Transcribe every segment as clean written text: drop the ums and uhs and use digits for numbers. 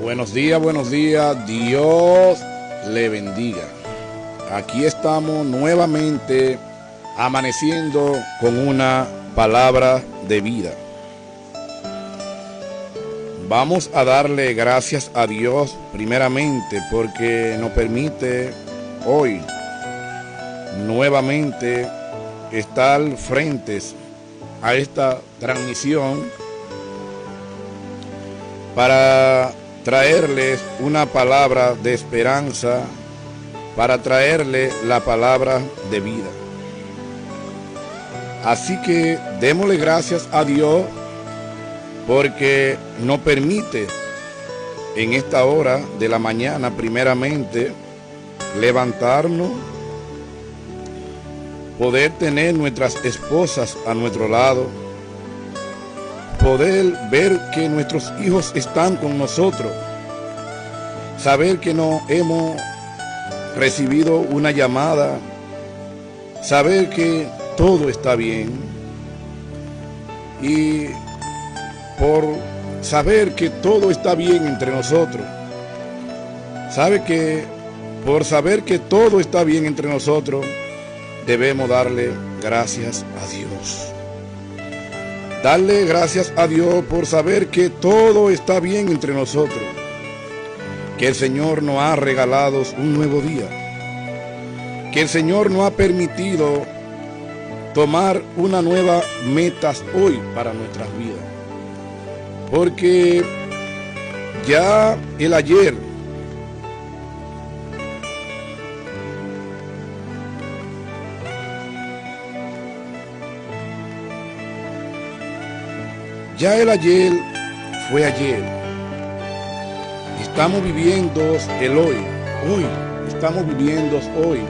Buenos días, Dios le bendiga. Aquí estamos nuevamente amaneciendo con una palabra de vida. Vamos a darle gracias a Dios primeramente porque nos permite hoy nuevamente estar frentes a esta transmisión para traerles una palabra de esperanza, para traerle la palabra de vida. Así que démosle gracias a Dios porque nos permite en esta hora de la mañana primeramente levantarnos, poder tener nuestras esposas a nuestro lado, poder ver que nuestros hijos están con nosotros, saber que no hemos recibido una llamada, saber que todo está bien, y por saber que todo está bien entre nosotros, por saber que todo está bien entre nosotros, debemos darle gracias a Dios. Darle gracias a Dios por saber que todo está bien entre nosotros, que el Señor nos ha regalado un nuevo día, que el Señor nos ha permitido tomar una nueva meta hoy para nuestras vidas, porque ya el ayer fue ayer. Estamos viviendo el hoy estamos viviendo hoy.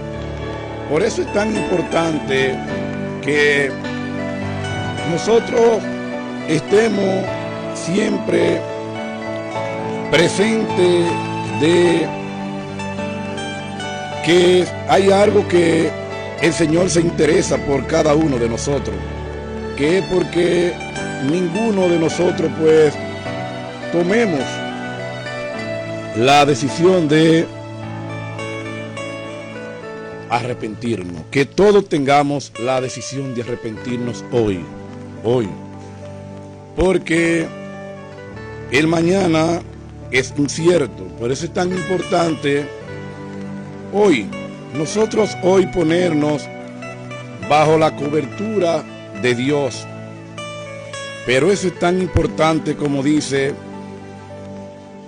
Por eso es tan importante que nosotros estemos siempre presentes de que hay algo que el Señor se interesa por cada uno de nosotros, que es porque ninguno de nosotros pues tomemos la decisión de arrepentirnos, que todos tengamos la decisión de arrepentirnos hoy, porque el mañana es incierto. Por eso es tan importante nosotros ponernos bajo la cobertura de Dios. Pero eso es tan importante como dice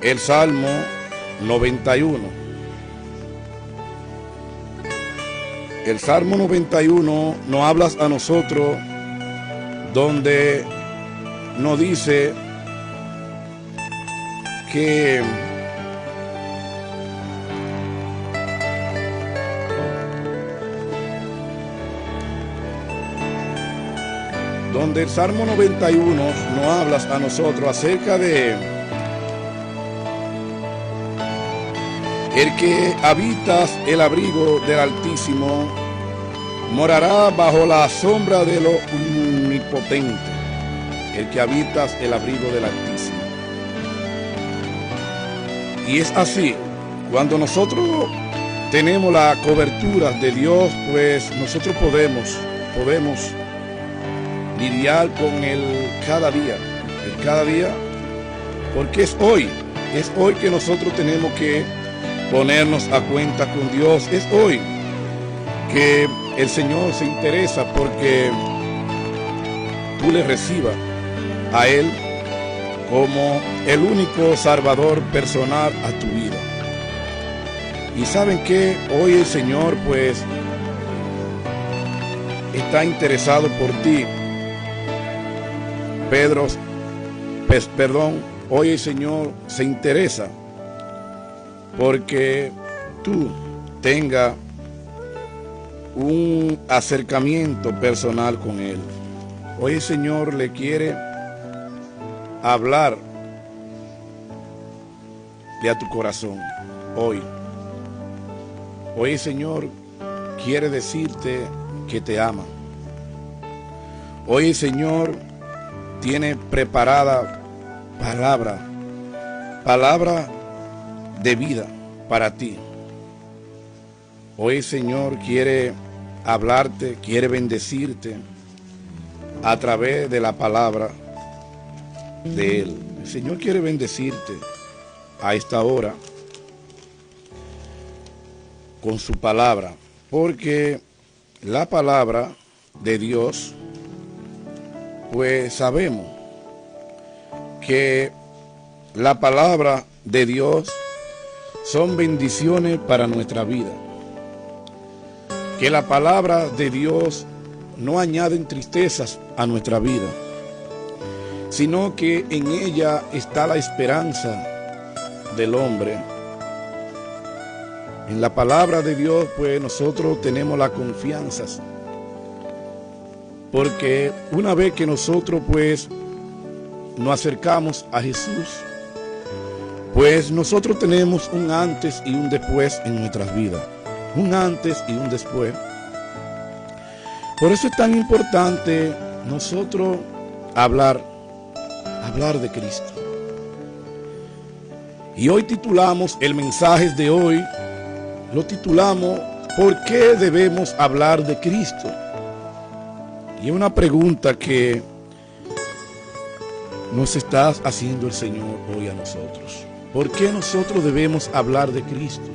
el Salmo 91. El Salmo 91 nos habla a nosotros, donde nos dice que el Salmo 91 nos habla a nosotros acerca de el que habitas el abrigo del Altísimo, morará bajo la sombra de lo Omnipotente. El que habitas el abrigo del Altísimo. Y es así, cuando nosotros tenemos la cobertura de Dios, pues nosotros podemos lidiar con el cada día, porque es hoy que nosotros tenemos que ponernos a cuenta con Dios. Es hoy que el Señor se interesa porque tú le recibas a Él como el único salvador personal a tu vida. Y saben que hoy el Señor pues está interesado por ti. Hoy el Señor se interesa porque tú tengas un acercamiento personal con Él. Hoy el Señor le quiere hablar a tu corazón. Hoy el Señor quiere decirte que te ama. Hoy el Señor tiene preparada palabra de vida para ti. Hoy el Señor quiere hablarte, quiere bendecirte a través de la palabra de Él. El Señor quiere bendecirte a esta hora con su palabra, porque la palabra de Dios, pues sabemos que la palabra de Dios son bendiciones para nuestra vida, que la palabra de Dios no añade tristezas a nuestra vida, sino que en ella está la esperanza del hombre. En la palabra de Dios, pues nosotros tenemos la confianza, porque una vez que nosotros pues nos acercamos a Jesús, pues nosotros tenemos un antes y un después en nuestras vidas, un antes y un después. Por eso es tan importante nosotros hablar de Cristo. Y hoy titulamos el mensaje de hoy, lo titulamos ¿por qué debemos hablar de Cristo? Y es una pregunta que nos está haciendo el Señor hoy a nosotros. ¿Por qué nosotros debemos hablar de Cristo?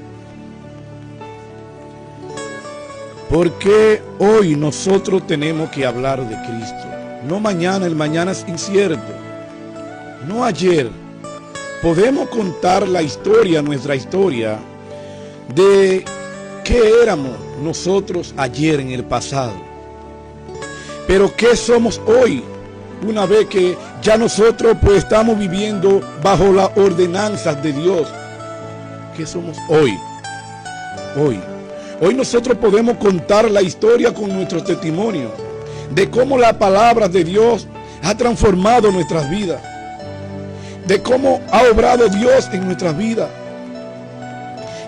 ¿Por qué hoy nosotros tenemos que hablar de Cristo? No mañana, el mañana es incierto. No ayer. Podemos contar la historia, nuestra historia, de qué éramos nosotros ayer en el pasado. Pero qué somos hoy, una vez que ya nosotros pues estamos viviendo bajo las ordenanzas de Dios. ¿Qué somos hoy? Hoy nosotros podemos contar la historia con nuestro testimonio de cómo la palabra de Dios ha transformado nuestras vidas, de cómo ha obrado Dios en nuestras vidas,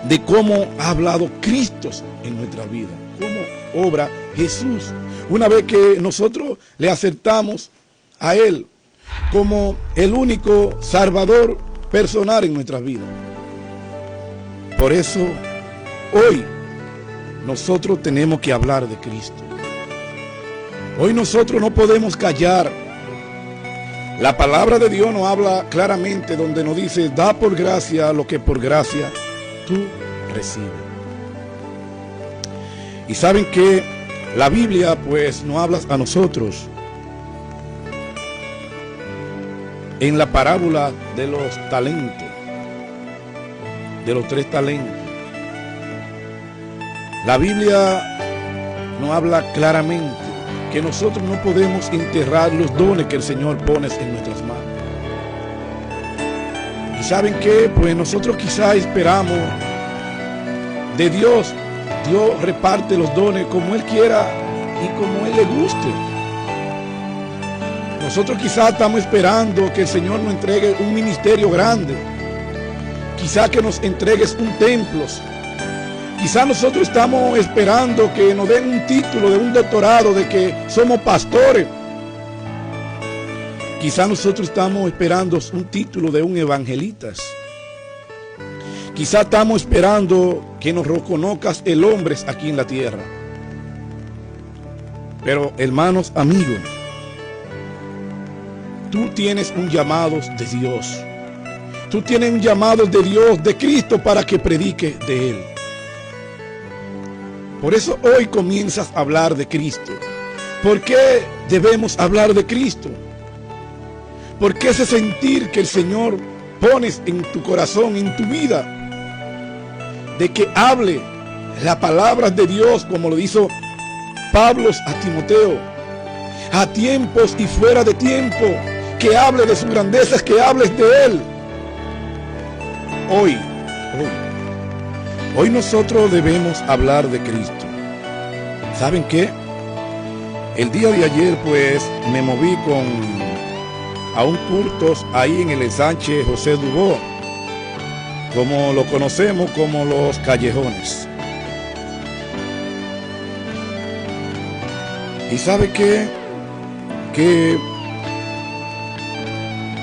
de cómo ha hablado Cristo en nuestra vida, cómo obra Jesús una vez que nosotros le aceptamos a Él como el único Salvador personal en nuestras vidas. Por eso hoy nosotros tenemos que hablar de Cristo. Hoy nosotros no podemos callar. La palabra de Dios nos habla claramente, donde nos dice: da por gracia lo que por gracia tú recibes. Y saben que la Biblia pues nos habla a nosotros en la parábola de los talentos, de los 3 talentos. La Biblia nos habla claramente que nosotros no podemos enterrar los dones que el Señor pone en nuestras manos. Y saben que pues nosotros quizás esperamos de Dios. Dios reparte los dones como Él quiera y como Él le guste. Nosotros quizás estamos esperando que el Señor nos entregue un ministerio grande. Quizás que nos entregues un templo. Quizás nosotros estamos esperando que nos den un título de un doctorado, de que somos pastores. Quizás nosotros estamos esperando un título de un evangelista. Quizás estamos esperando que nos reconozcas el hombre aquí en la tierra. Pero hermanos, amigos, tú tienes un llamado de Dios. Tú tienes un llamado de Dios, de Cristo, para que prediques de Él. Por eso hoy comienzas a hablar de Cristo. ¿Por qué debemos hablar de Cristo? Porque ese sentir que el Señor pones en tu corazón, en tu vida, de que hable la palabra de Dios, como lo hizo Pablo a Timoteo, a tiempos y fuera de tiempo, que hable de sus grandezas, que hables de Él. Hoy nosotros debemos hablar de Cristo. ¿Saben qué? El día de ayer pues me moví a un culto ahí en el ensanche José Dubó, como lo conocemos como los callejones. ¿Y sabe qué? Que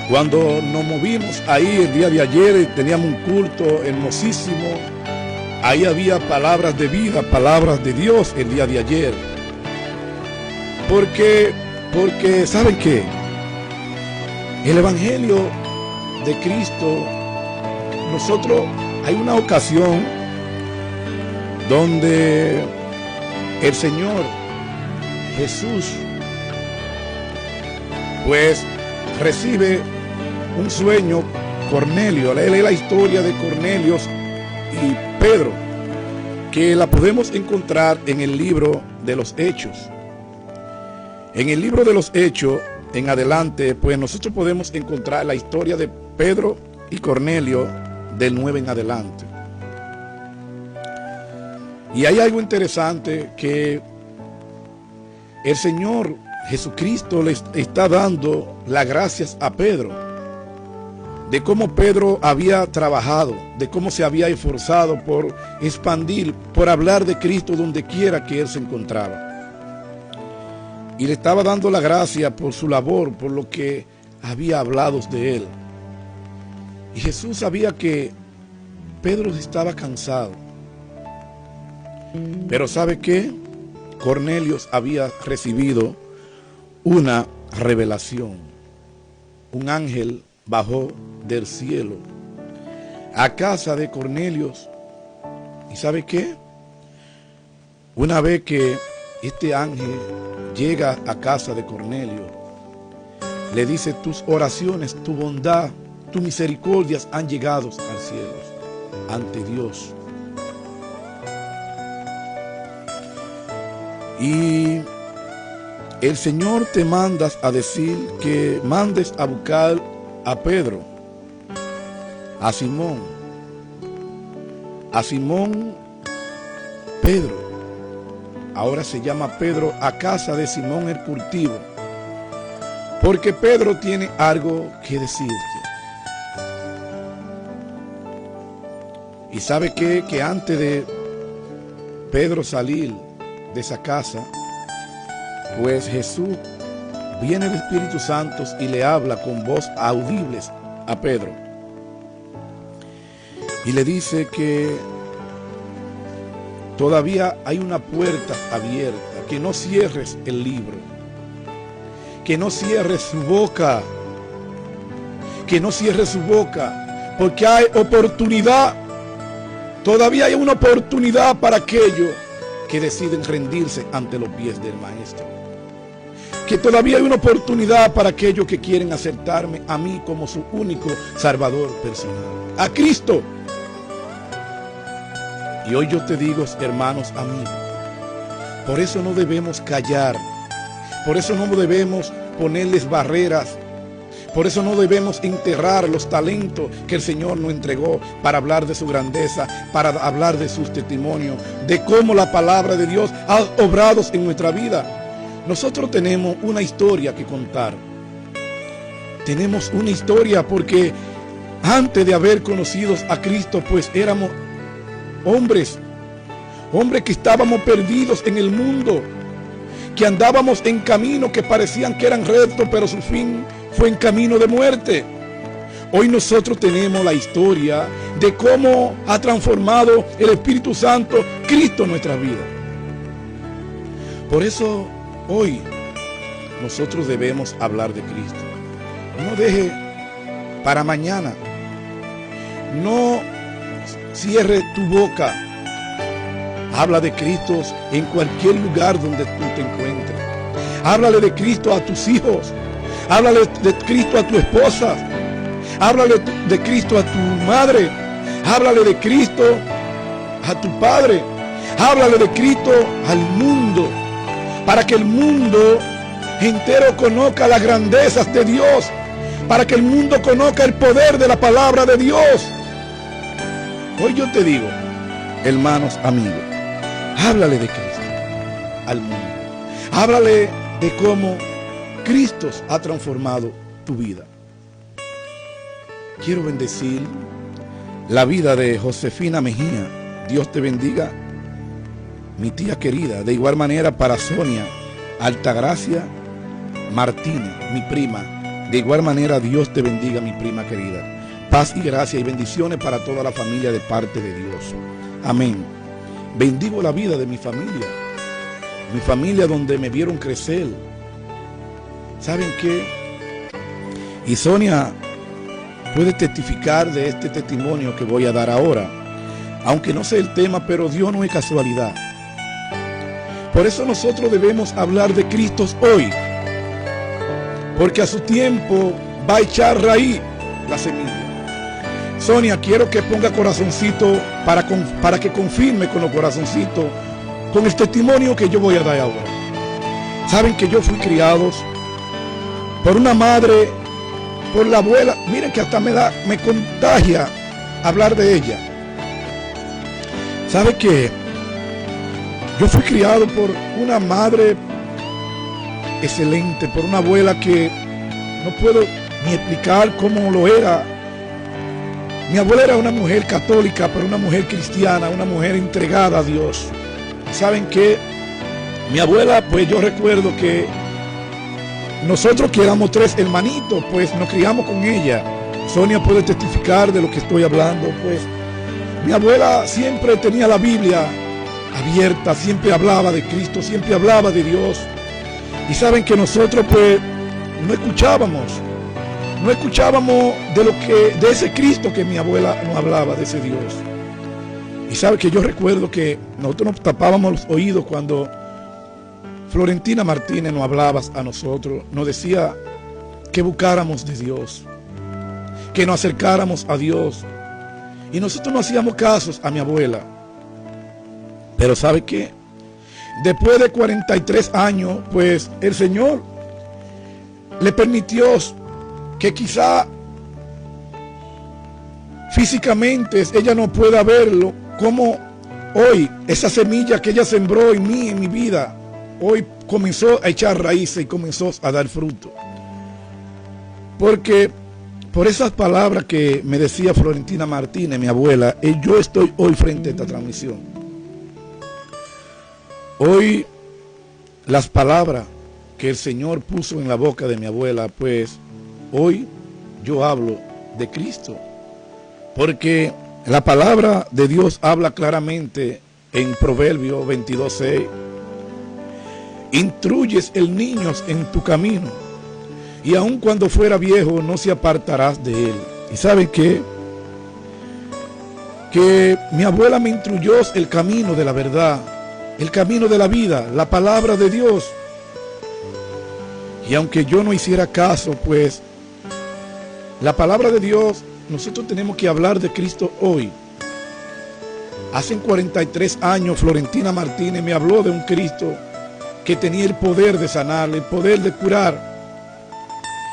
Cuando nos movimos ahí el día de ayer, teníamos un culto hermosísimo. Ahí había palabras de vida, palabras de Dios el día de ayer. Porque ¿saben qué? El Evangelio de Cristo, nosotros, hay una ocasión donde el Señor Jesús, pues, recibe un sueño. Cornelio, lee la historia de Cornelio y Pedro, que la podemos encontrar en el libro de los Hechos. En el libro de los Hechos, en adelante, pues nosotros podemos encontrar la historia de Pedro y Cornelio del 9 en adelante. Y hay algo interesante, que el Señor Jesucristo le está dando las gracias a Pedro, de cómo Pedro había trabajado, de cómo se había esforzado por expandir, por hablar de Cristo donde quiera que él se encontraba. Y le estaba dando la gracia por su labor, por lo que había hablado de él. Y Jesús sabía que Pedro estaba cansado. Pero ¿sabe qué? Cornelio había recibido una revelación. Un ángel bajó del cielo a casa de Cornelio. ¿Y sabe qué? Una vez que este ángel llega a casa de Cornelio, le dice: tus oraciones, tu bondad, tus misericordias han llegado al cielo, ante Dios. Y el Señor te manda a decir que mandes a buscar a Pedro, a Simón Pedro. Ahora se llama Pedro, a casa de Simón el cultivo, porque Pedro tiene algo que decirte. Y sabe qué? Que antes de Pedro salir de esa casa, pues Jesús, viene el Espíritu Santo y le habla con voz audibles a Pedro. Y le dice que todavía hay una puerta abierta, que no cierres el libro, que no cierres su boca, que no cierres su boca, porque hay oportunidad, todavía hay una oportunidad para aquellos que deciden rendirse ante los pies del Maestro. Que todavía hay una oportunidad para aquellos que quieren aceptarme a mí como su único Salvador personal, a Cristo. Y hoy yo te digo, hermanos, amigos, por eso no debemos callar, por eso no debemos ponerles barreras, por eso no debemos enterrar los talentos que el Señor nos entregó para hablar de su grandeza, para hablar de sus testimonios, de cómo la palabra de Dios ha obrado en nuestra vida. Nosotros tenemos una historia que contar. Tenemos una historia porque antes de haber conocido a Cristo, pues éramos hombres que estábamos perdidos en el mundo, que andábamos en caminos que parecían que eran rectos, pero su fin fue en camino de muerte. Hoy nosotros tenemos la historia de cómo ha transformado el Espíritu Santo, Cristo, en nuestra vida. Por eso hoy nosotros debemos hablar de Cristo. No deje para mañana. No cierre tu boca. Habla de Cristo en cualquier lugar donde tú te encuentres. Háblale de Cristo a tus hijos. Háblale de Cristo a tu esposa. Háblale de Cristo a tu madre. Háblale de Cristo a tu padre. Háblale de Cristo al mundo, para que el mundo entero conozca las grandezas de Dios, para que el mundo conozca el poder de la palabra de Dios. Hoy yo te digo, hermanos, amigos, háblale de Cristo al mundo. Háblale de cómo Cristo ha transformado tu vida. Quiero bendecir la vida de Josefina Mejía. Dios te bendiga, mi tía querida. De igual manera para Sonia Altagracia Martínez, mi prima. De igual manera, Dios te bendiga, mi prima querida. Paz y gracia y bendiciones para toda la familia de parte de Dios. Amén. Bendigo la vida de mi familia donde me vieron crecer. ¿Saben qué? Y Sonia puede testificar de este testimonio que voy a dar ahora. Aunque no sé el tema, pero Dios no es casualidad. Por eso nosotros debemos hablar de Cristo hoy. Porque a su tiempo va a echar raíz la semilla. Sonia, quiero que ponga corazoncito para que confirme con los corazoncitos con el testimonio que yo voy a dar ahora. Saben que yo fui criado por una madre, por la abuela. Miren que hasta me contagia hablar de ella. ¿Sabe qué? Yo fui criado por una madre excelente, por una abuela que no puedo ni explicar cómo lo era. Mi abuela era una mujer católica, pero una mujer cristiana, una mujer entregada a Dios. ¿Saben qué? Mi abuela, pues yo recuerdo que nosotros que éramos 3 hermanitos, pues nos criamos con ella. Sonia puede testificar de lo que estoy hablando, pues mi abuela siempre tenía la Biblia abierta, siempre hablaba de Cristo, siempre hablaba de Dios. Y saben que nosotros pues no escuchábamos de ese Cristo que mi abuela nos hablaba, de ese Dios. Y saben que yo recuerdo que nosotros nos tapábamos los oídos cuando Florentina Martínez nos hablaba a nosotros, nos decía que buscáramos de Dios, que nos acercáramos a Dios. Y nosotros no hacíamos casos a mi abuela. Pero ¿sabe qué? Después de 43 años, pues el Señor le permitió que quizá físicamente ella no pueda verlo, como hoy esa semilla que ella sembró en mí, en mi vida, hoy comenzó a echar raíces y comenzó a dar fruto. Porque por esas palabras que me decía Florentina Martínez, mi abuela, yo estoy hoy frente a esta transmisión. Hoy las palabras que el Señor puso en la boca de mi abuela, pues hoy yo hablo de Cristo. Porque la palabra de Dios habla claramente en Proverbios 22:6. Instruyes el niño en tu camino, y aun cuando fuera viejo no se apartarás de él. ¿Y sabe qué? Que mi abuela me instruyó el camino de la verdad, el camino de la vida, la palabra de Dios. Y aunque yo no hiciera caso, pues la palabra de Dios, nosotros tenemos que hablar de Cristo hoy. Hace 43 años Florentina Martínez me habló de un Cristo que tenía el poder de sanar, el poder de curar,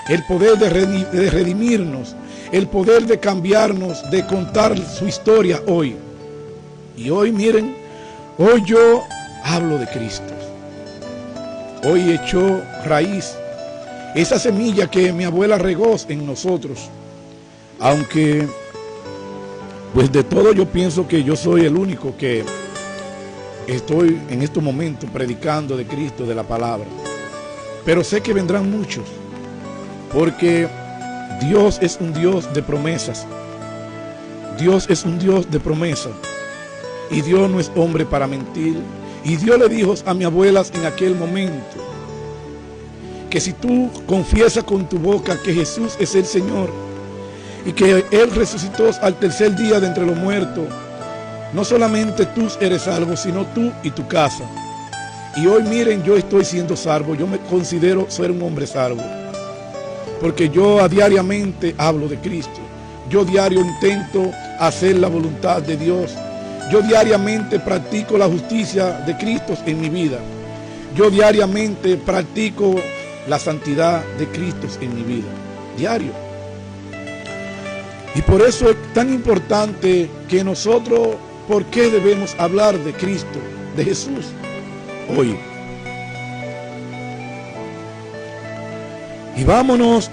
el poder de redimirnos, el poder de cambiarnos, de contar su historia hoy. Y hoy, miren, hoy yo hablo de Cristo. Hoy echó raíz esa semilla que mi abuela regó en nosotros. Aunque, pues de todo yo pienso que yo soy el único que estoy en estos momentos predicando de Cristo, de la palabra. Pero sé que vendrán muchos, porque Dios es un Dios de promesas. Dios es un Dios de promesas. Y Dios no es hombre para mentir. Y Dios le dijo a mi abuela en aquel momento que si tú confiesas con tu boca que Jesús es el Señor y que Él resucitó al tercer día de entre los muertos, no solamente tú eres salvo, sino tú y tu casa. Y hoy miren, yo estoy siendo salvo. Yo me considero ser un hombre salvo, porque yo diariamente hablo de Cristo. Yo diario intento hacer la voluntad de Dios. Yo diariamente practico la justicia de Cristo en mi vida. Yo diariamente practico la santidad de Cristo en mi vida. Diario. Y por eso es tan importante que nosotros, ¿por qué debemos hablar de Cristo, de Jesús hoy? Y vámonos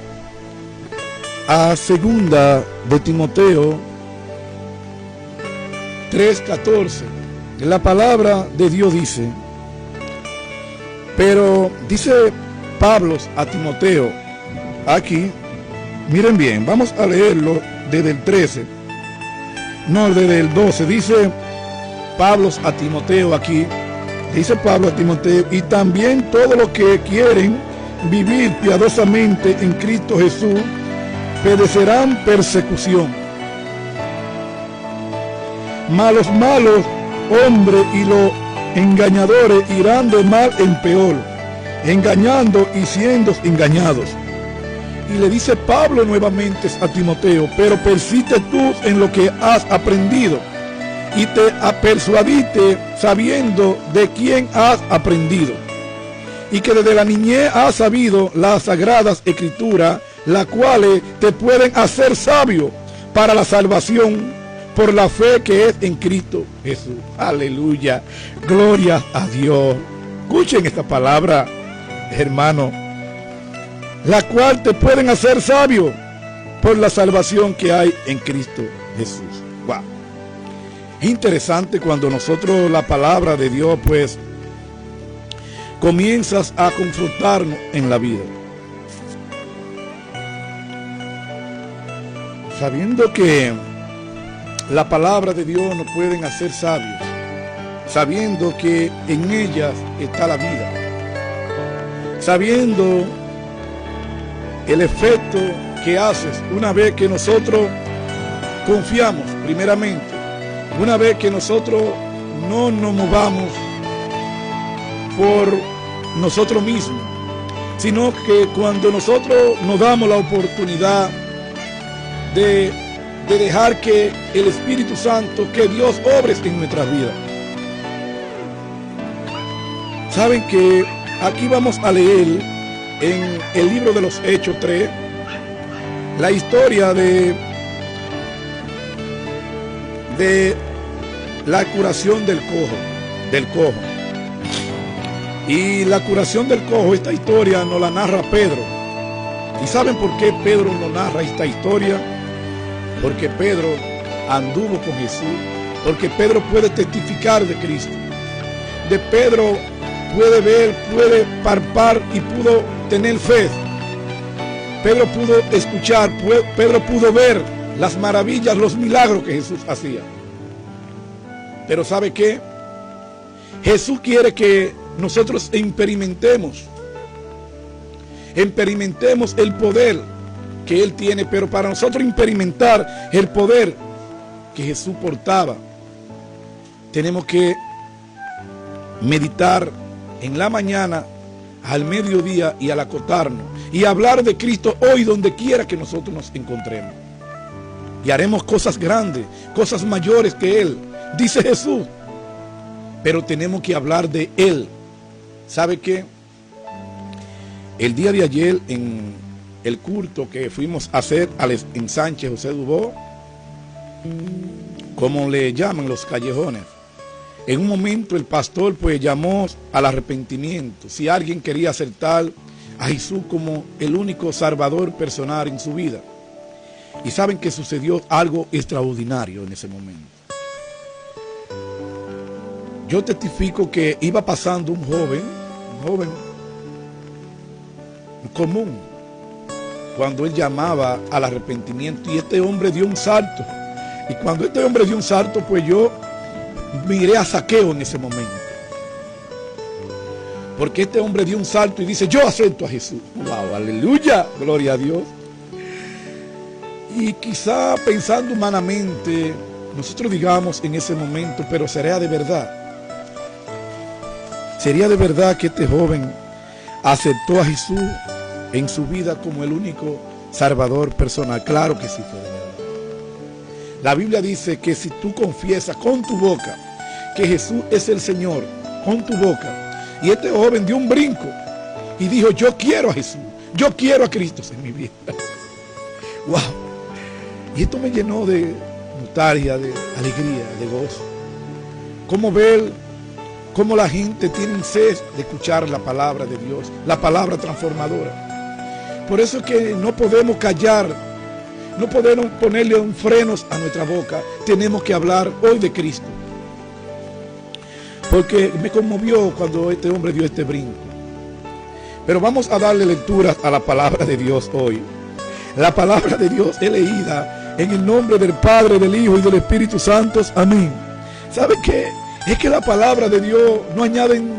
a 2 de Timoteo 3:14. La palabra de Dios dice, pero dice Pablo a Timoteo, aquí, miren bien, vamos a leerlo desde el 13, no, desde el 12, dice Pablo a Timoteo aquí, dice Pablo a Timoteo, y también todos los que quieren vivir piadosamente en Cristo Jesús, padecerán persecución. Mas los malos hombres y los engañadores irán de mal en peor, engañando y siendo engañados. Y le dice Pablo nuevamente a Timoteo, pero persiste tú en lo que has aprendido y te persuadiste sabiendo de quién has aprendido, y que desde la niñez has sabido las sagradas escrituras, las cuales te pueden hacer sabio para la salvación por la fe que es en Cristo Jesús. Aleluya, gloria a Dios. Escuchen esta palabra, hermano, la cual te pueden hacer sabio por la salvación que hay en Cristo Jesús. Wow. Interesante cuando nosotros la palabra de Dios pues comienzas a confrontarnos en la vida, sabiendo que la palabra de Dios nos pueden hacer sabios, sabiendo que en ellas está la vida, sabiendo el efecto que haces una vez que nosotros confiamos primeramente, una vez que nosotros no nos movamos por nosotros mismos, sino que cuando nosotros nos damos la oportunidad de dejar que el Espíritu Santo, que Dios obre en nuestras vidas. Saben que aquí vamos a leer en el libro de los Hechos 3 la historia de la curación del cojo. Y la curación del cojo, esta historia nos la narra Pedro. ¿Y saben por qué Pedro nos narra esta historia? Porque Pedro anduvo con Jesús, porque Pedro puede testificar de Cristo. De Pedro puede ver, puede palpar y pudo tener fe. Pedro pudo escuchar, Pedro pudo ver las maravillas, los milagros que Jesús hacía. Pero ¿sabe qué? Jesús quiere que nosotros experimentemos el poder que Él tiene, pero para nosotros experimentar el poder que Jesús portaba, tenemos que meditar en la mañana, al mediodía y al acostarnos, y hablar de Cristo hoy donde quiera que nosotros nos encontremos. Y haremos cosas grandes, cosas mayores que Él, dice Jesús, pero tenemos que hablar de Él. ¿Sabe qué? El día de ayer en el culto que fuimos a hacer en Sánchez José Dubó, como le llaman los callejones, en un momento el pastor pues llamó al arrepentimiento, si alguien quería aceptar a Jesús como el único salvador personal en su vida. Y saben que sucedió algo extraordinario en ese momento. Yo testifico que iba pasando un joven común, cuando él llamaba al arrepentimiento, y este hombre dio un salto. Y cuando este hombre dio un salto, pues yo miré a Zaqueo en ese momento, porque este hombre dio un salto y dice: yo acepto a Jesús. Wow, aleluya, gloria a Dios. Y quizá pensando humanamente, nosotros digamos en ese momento, pero sería de verdad que este joven aceptó a Jesús en su vida como el único salvador personal. Claro que sí fue de verdad. La Biblia dice que si tú confiesas con tu boca que Jesús es el Señor, con tu boca, y este joven dio un brinco y dijo: yo quiero a Jesús, yo quiero a Cristo en mi vida. Wow. Y esto me llenó de nostalgia, de alegría, de gozo. Cómo ver cómo la gente tiene sed de escuchar la palabra de Dios, la palabra transformadora. Por eso es que no podemos callar, no podemos ponerle un frenos a nuestra boca. Tenemos que hablar hoy de Cristo. Porque me conmovió cuando este hombre dio este brinco. Pero vamos a darle lecturas a la palabra de Dios hoy. La palabra de Dios es leída en el nombre del Padre, del Hijo y del Espíritu Santo. Amén. ¿Sabe qué? Es que la palabra de Dios no añaden,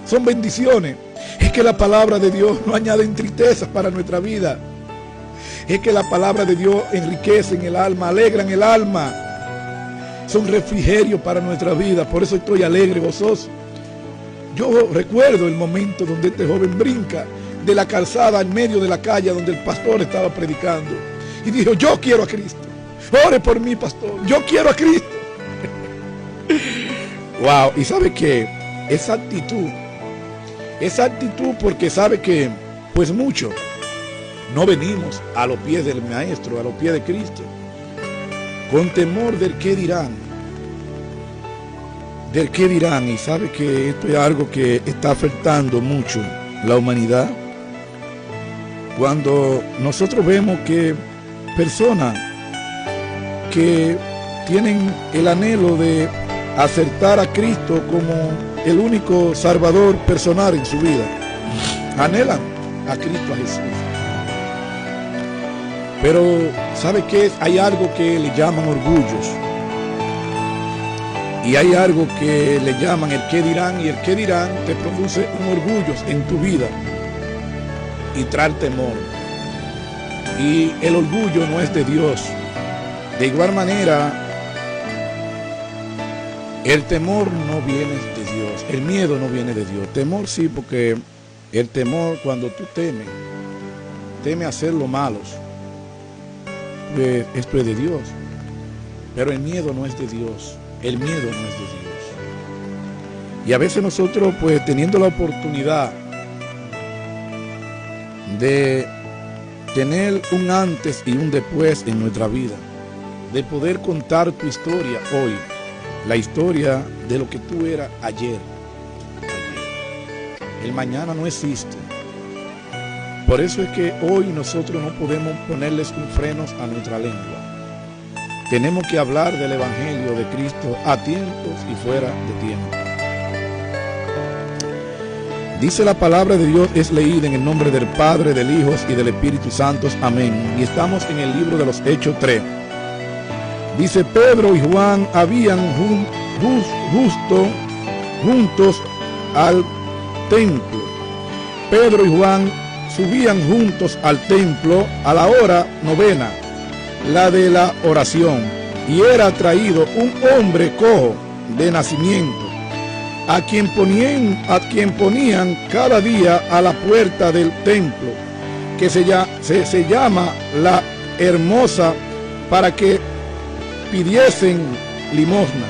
son bendiciones. Es que la palabra de Dios no añade tristezas para nuestra vida. Es que la palabra de Dios enriquece en el alma, alegra en el alma. Son refrigerio para nuestra vida. Por eso estoy alegre, gozoso. Yo recuerdo el momento donde este joven brinca de la calzada al medio de la calle donde el pastor estaba predicando. Y dijo, yo quiero a Cristo. Ore por mí, pastor. Yo quiero a Cristo. Wow. Y sabe que esa actitud porque sabe que pues mucho no venimos a los pies del Maestro, a los pies de Cristo, con temor del qué dirán. Del qué dirán. Y sabe que esto es algo que está afectando mucho la humanidad. Cuando nosotros vemos que personas que tienen el anhelo de aceptar a Cristo como el único salvador personal en su vida, anhelan a Cristo, a Jesús. Pero ¿sabe qué? Hay algo que le llaman orgullos. Y hay algo que le llaman el qué dirán. Y el qué dirán te produce un orgullo en tu vida y trae temor. Y el orgullo no es de Dios. De igual manera, el temor no viene de Dios. El miedo no viene de Dios. Temor sí, porque el temor, cuando tú temes hacer lo malo, pues esto es de Dios. Pero el miedo no es de Dios. El miedo no es de Dios. Y a veces nosotros, pues teniendo la oportunidad de tener un antes y un después en nuestra vida, de poder contar tu historia hoy, la historia de lo que tú eras ayer. El mañana no existe. Por eso es que hoy nosotros no podemos ponerles un freno a nuestra lengua. Tenemos que hablar del Evangelio de Cristo a tiempos y fuera de tiempo. Dice la palabra de Dios, es leída en el nombre del Padre, del Hijo y del Espíritu Santo. Amén. Y estamos en el libro de los Hechos 3. Dice, Pedro y Juan habían juntos al templo. Pedro y Juan subían juntos al templo a la hora novena, la de la oración, y era traído un hombre cojo de nacimiento, a quien ponían cada día a la puerta del templo, que se llama la Hermosa, para que pidiesen limosna.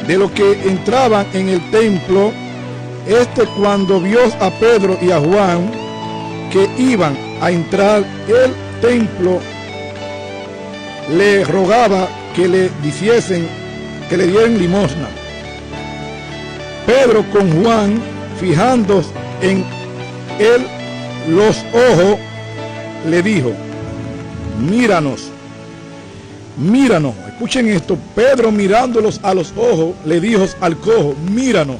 De los que entraban en el templo, cuando vio a Pedro y a Juan que iban a entrar el templo, le rogaba que le dieran limosna. Pedro con Juan, fijando en él los ojos, le dijo, míranos. Escuchen esto. Pedro, mirándolos a los ojos, le dijo al cojo, míranos.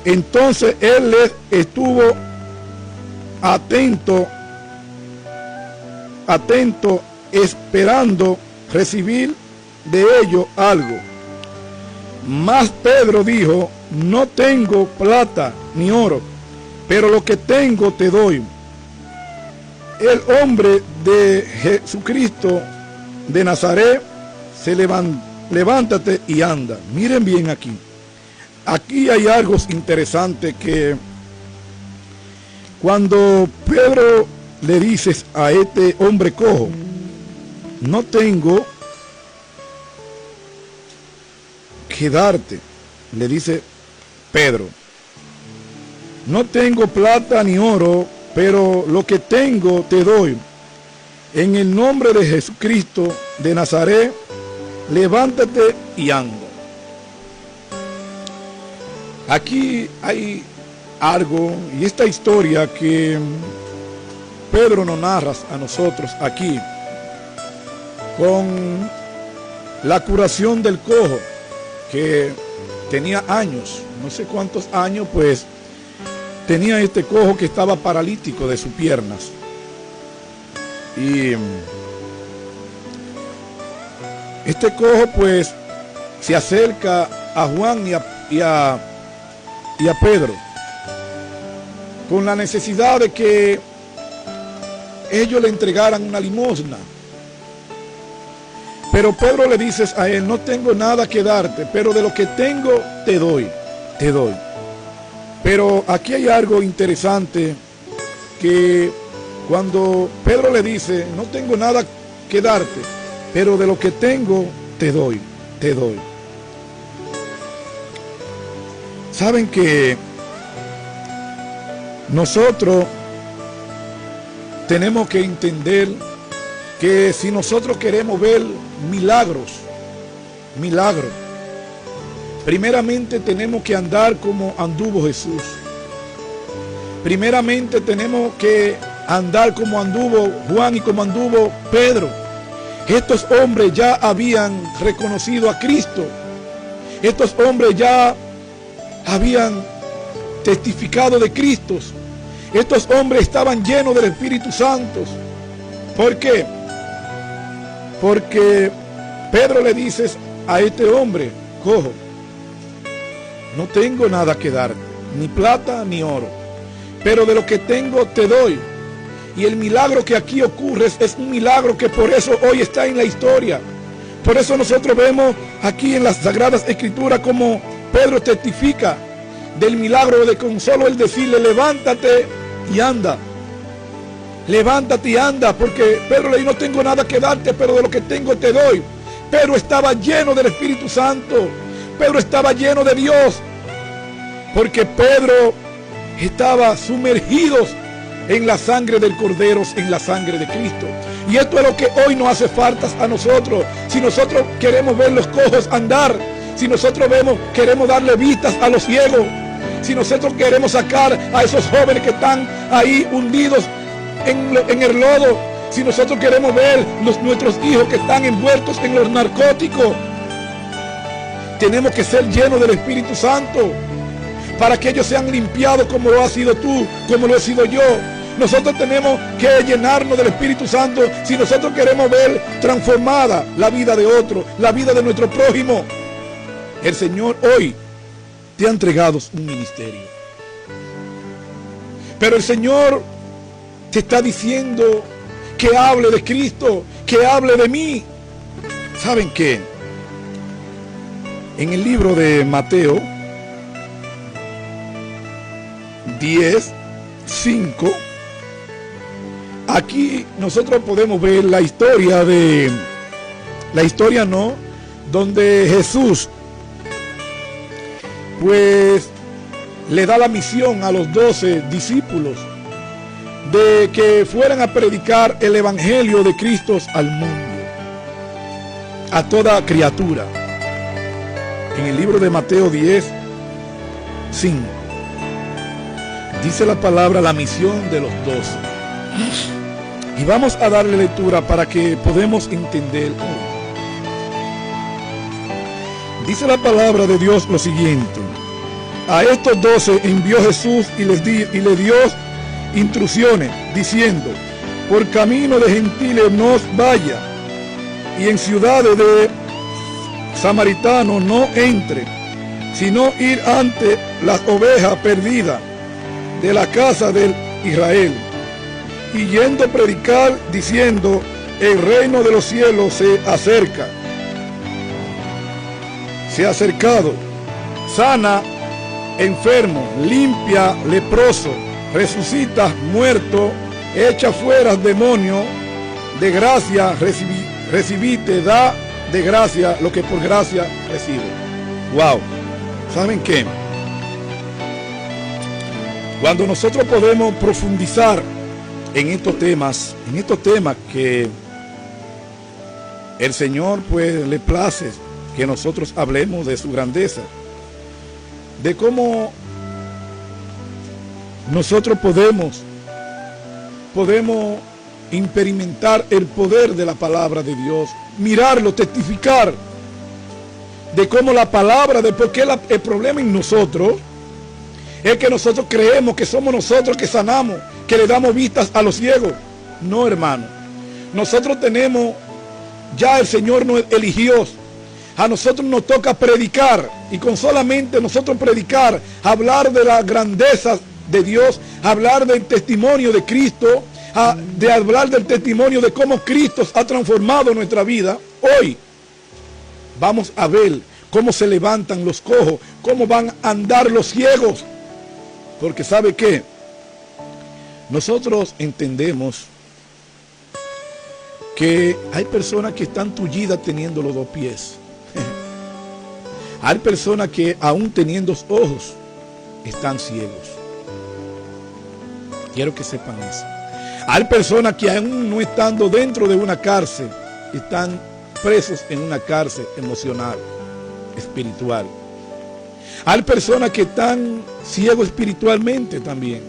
Entonces él les estuvo atento, esperando recibir de ellos algo. Mas Pedro dijo, no tengo plata ni oro, pero lo que tengo te doy. El hombre de Jesucristo de Nazaret, levántate y anda. Miren bien aquí. Aquí hay algo interesante, que cuando Pedro le dice a este hombre cojo, no tengo que darte, le dice Pedro, no tengo plata ni oro, pero lo que tengo te doy. En el nombre de Jesucristo de Nazaret, levántate y anda. Aquí hay algo, y esta historia que Pedro nos narra a nosotros aquí, con la curación del cojo, que tenía años, no sé cuántos años, pues tenía este cojo que estaba paralítico de sus piernas. Y este cojo pues se acerca a Juan y a Pedro con la necesidad de que ellos le entregaran una limosna. Pero Pedro le dice a él: no tengo nada que darte, pero de lo que tengo te doy. Pero aquí hay algo interesante, que cuando Pedro le dice: no tengo nada que darte, pero de lo que tengo te doy. Saben que nosotros tenemos que entender que si nosotros queremos ver milagros, primeramente tenemos que andar como anduvo Jesús. Primeramente tenemos que andar como anduvo Juan y como anduvo Pedro. Estos hombres ya habían reconocido a Cristo. Estos hombres ya habían testificado de Cristo. Estos hombres estaban llenos del Espíritu Santo. ¿Por qué? Porque Pedro le dice a este hombre cojo: no tengo nada que darte, ni plata ni oro, pero de lo que tengo te doy. Y el milagro que aquí ocurre es un milagro que por eso hoy está en la historia. Por eso nosotros vemos aquí en las Sagradas Escrituras como Pedro testifica del milagro de con solo el decirle: levántate y anda. Levántate y anda, porque Pedro le dijo: no tengo nada que darte, pero de lo que tengo te doy. Pedro estaba lleno del Espíritu Santo. Pedro estaba lleno de Dios, porque Pedro estaba sumergido en la sangre del Cordero, en la sangre de Cristo. Y esto es lo que hoy nos hace falta a nosotros. Si nosotros queremos ver los cojos andar, si nosotros queremos darle vistas a los ciegos, si nosotros queremos sacar a esos jóvenes que están ahí hundidos en el lodo, si nosotros queremos ver nuestros hijos que están envueltos en los narcóticos, tenemos que ser llenos del Espíritu Santo para que ellos sean limpiados como lo has sido tú, como lo he sido yo. Nosotros tenemos que llenarnos del Espíritu Santo si nosotros queremos ver transformada la vida de otro, la vida de nuestro prójimo. El Señor hoy te ha entregado un ministerio, pero el Señor te está diciendo que hable de Cristo, que hable de mí. ¿Saben qué? En el libro de Mateo 10:5, aquí nosotros podemos ver la historia donde Jesús pues le da la misión a los 12 discípulos de que fueran a predicar el evangelio de Cristo al mundo, a toda criatura. En el libro de Mateo 10:5 dice la palabra: la misión de los 12. Y vamos a darle lectura para que podamos entender. Dice la palabra de Dios lo siguiente: a estos 12 envió Jesús y les dio instrucciones, diciendo: por camino de gentiles no os vaya, y en ciudades de samaritanos no entre, sino ir ante las ovejas perdidas de la casa de Israel. Y yendo a predicar, diciendo: el reino de los cielos se acerca, se ha acercado. Sana enfermo, limpia leproso, resucita muerto, echa fuera demonio. De gracia recibiste, da de gracia lo que por gracia recibe. Wow. ¿Saben qué? Cuando nosotros podemos profundizar en estos temas que el Señor pues le place que nosotros hablemos de su grandeza, de cómo nosotros podemos experimentar el poder de la palabra de Dios, mirarlo, testificar de cómo la palabra, de por qué el problema en nosotros Es que nosotros creemos que somos nosotros que sanamos, que le damos vistas a los ciegos. No, hermano. Nosotros tenemos, ya el Señor nos eligió. A nosotros nos toca predicar, y con solamente nosotros predicar, hablar de la grandeza de Dios, hablar del testimonio de Cristo, de hablar del testimonio de cómo Cristo ha transformado nuestra vida. Hoy vamos a ver cómo se levantan los cojos, cómo van a andar los ciegos. Porque ¿sabe qué? Nosotros entendemos que hay personas que están tullidas teniendo los dos pies. Hay personas que aún teniendo ojos están ciegos. Quiero que sepan eso. Hay personas que aún no estando dentro de una cárcel, están presos en una cárcel emocional, espiritual. Hay personas que están ciegos espiritualmente también.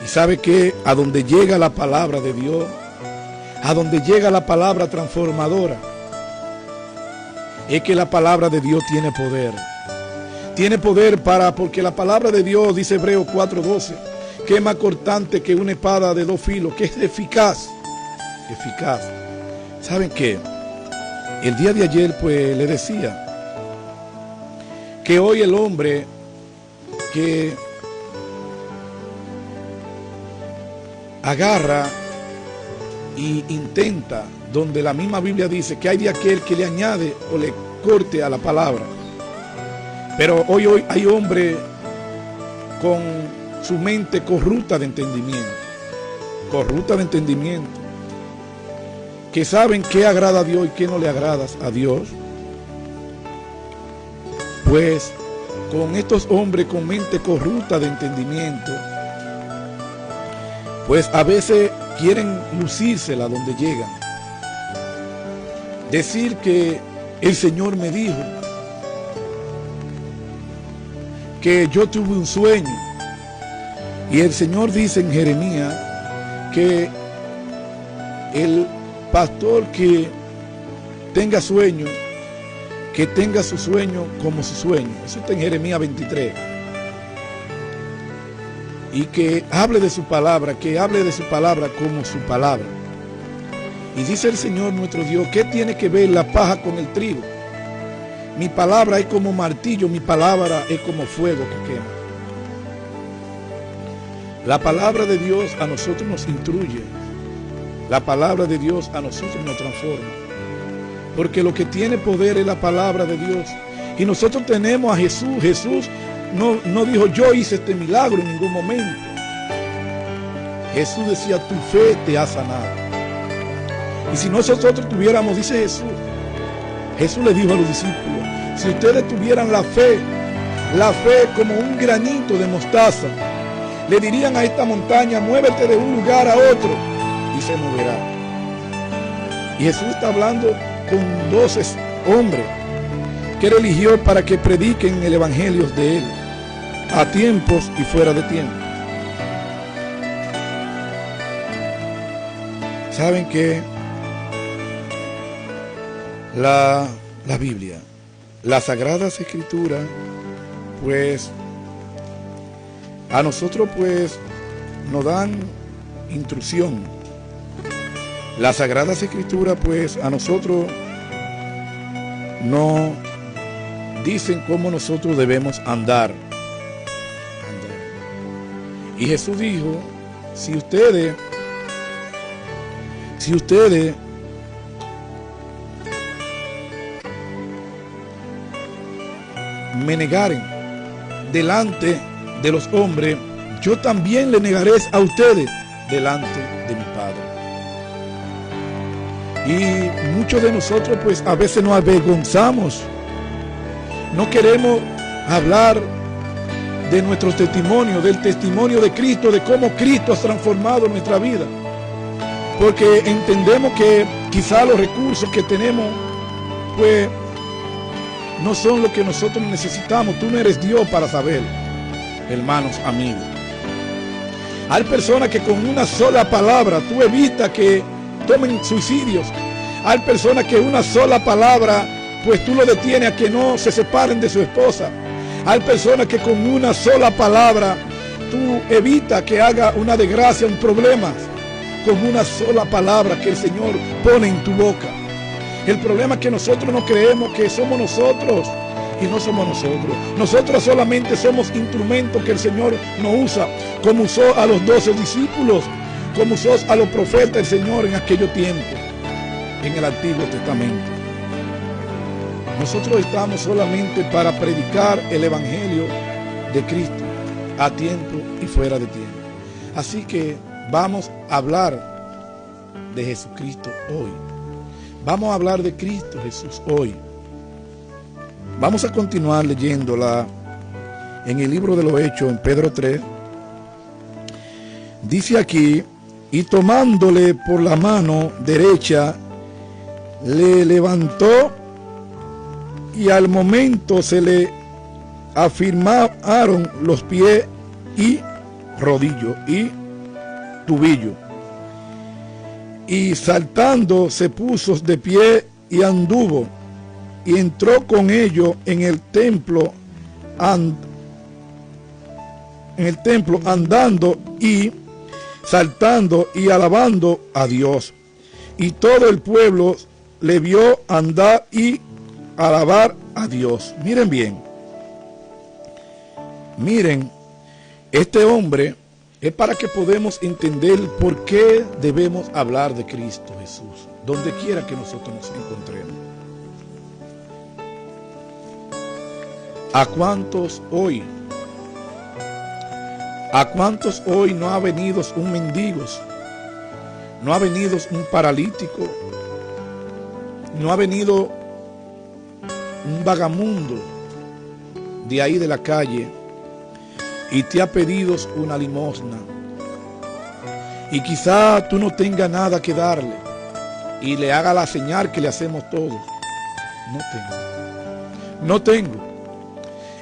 Y sabe que a donde llega la palabra de Dios, a donde llega la palabra transformadora, es que la palabra de Dios tiene poder. Tiene poder porque la palabra de Dios, dice Hebreos 4:12, que es más cortante que una espada de dos filos, que es eficaz. Eficaz. ¿Saben qué? El día de ayer, pues, le decía que hoy el hombre que agarra y intenta, donde la misma Biblia dice que hay de aquel que le añade o le corte a la palabra. Pero hoy hay hombres con su mente corrupta de entendimiento. Corrupta de entendimiento. Que saben qué agrada a Dios y qué no le agrada a Dios. Pues con estos hombres con mente corrupta de entendimiento, pues a veces quieren lucírsela donde llegan. Decir que el Señor me dijo, que yo tuve un sueño. Y el Señor dice en Jeremías que el pastor que tenga sueño, que tenga su sueño como su sueño. Eso está en Jeremías 23. Y que hable de su palabra, que hable de su palabra como su palabra. Y dice el Señor nuestro Dios, ¿qué tiene que ver la paja con el trigo? Mi palabra es como martillo, mi palabra es como fuego que quema. La palabra de Dios a nosotros nos instruye. La palabra de Dios a nosotros nos transforma. Porque lo que tiene poder es la palabra de Dios. Y nosotros tenemos a Jesús. Jesús no dijo yo hice este milagro en ningún momento. Jesús decía tu fe te ha sanado. Y si nosotros tuviéramos, dice Jesús le dijo a los discípulos, si ustedes tuvieran la fe como un granito de mostaza, le dirían a esta montaña, muévete de un lugar a otro, y se moverá. Y Jesús está hablando con 12 hombres que él eligió para que prediquen el evangelio de él, a tiempos y fuera de tiempo. ¿Saben qué? La Biblia, las Sagradas Escrituras, pues a nosotros pues nos dan instrucción. Las Sagradas Escrituras pues a nosotros nos dicen cómo nosotros debemos andar. Y Jesús dijo, si ustedes me negaren delante de los hombres, yo también le negaré a ustedes delante de mi Padre. Y muchos de nosotros pues a veces nos avergonzamos, no queremos hablar de nuestro testimonio, del testimonio de Cristo, de cómo Cristo ha transformado nuestra vida, porque entendemos que quizá los recursos que tenemos pues no son lo que nosotros necesitamos. Tú no eres Dios para saber, hermanos, amigos. Hay personas que con una sola palabra tú evitas que tomen suicidios. Hay personas que una sola palabra pues tú lo detienes a que no se separen de su esposa. Hay personas que con una sola palabra tú evitas que haga una desgracia, un problema. Con una sola palabra que el Señor pone en tu boca. El problema es que nosotros no creemos que somos nosotros. Y no somos nosotros. Nosotros solamente somos instrumentos que el Señor nos usa. Como usó a los 12 discípulos. Como usó a los profetas el Señor en aquellos tiempos. En el Antiguo Testamento. Nosotros estamos solamente para predicar el Evangelio de Cristo. A tiempo y fuera de tiempo. Así que vamos a hablar de Jesucristo hoy. Vamos a hablar de Cristo Jesús hoy. Vamos a continuar leyéndola en el libro de los Hechos, en Pedro 3. Dice aquí, y tomándole por la mano derecha, le levantó y al momento se le afirmaron los pies y rodillos y tubillo. Y saltando se puso de pie y anduvo. Y entró con ellos en el templo andando y saltando y alabando a Dios. Y todo el pueblo le vio andar y alabar a Dios. Miren bien. Miren, este hombre es para que podamos entender por qué debemos hablar de Cristo Jesús, donde quiera que nosotros nos encontremos. ¿A cuántos hoy no ha venido un mendigo? No ha venido un paralítico. No ha venido un vagamundo de ahí de la calle y te ha pedido una limosna. Y quizá tú no tengas nada que darle y le haga la señal que le hacemos todos. No tengo.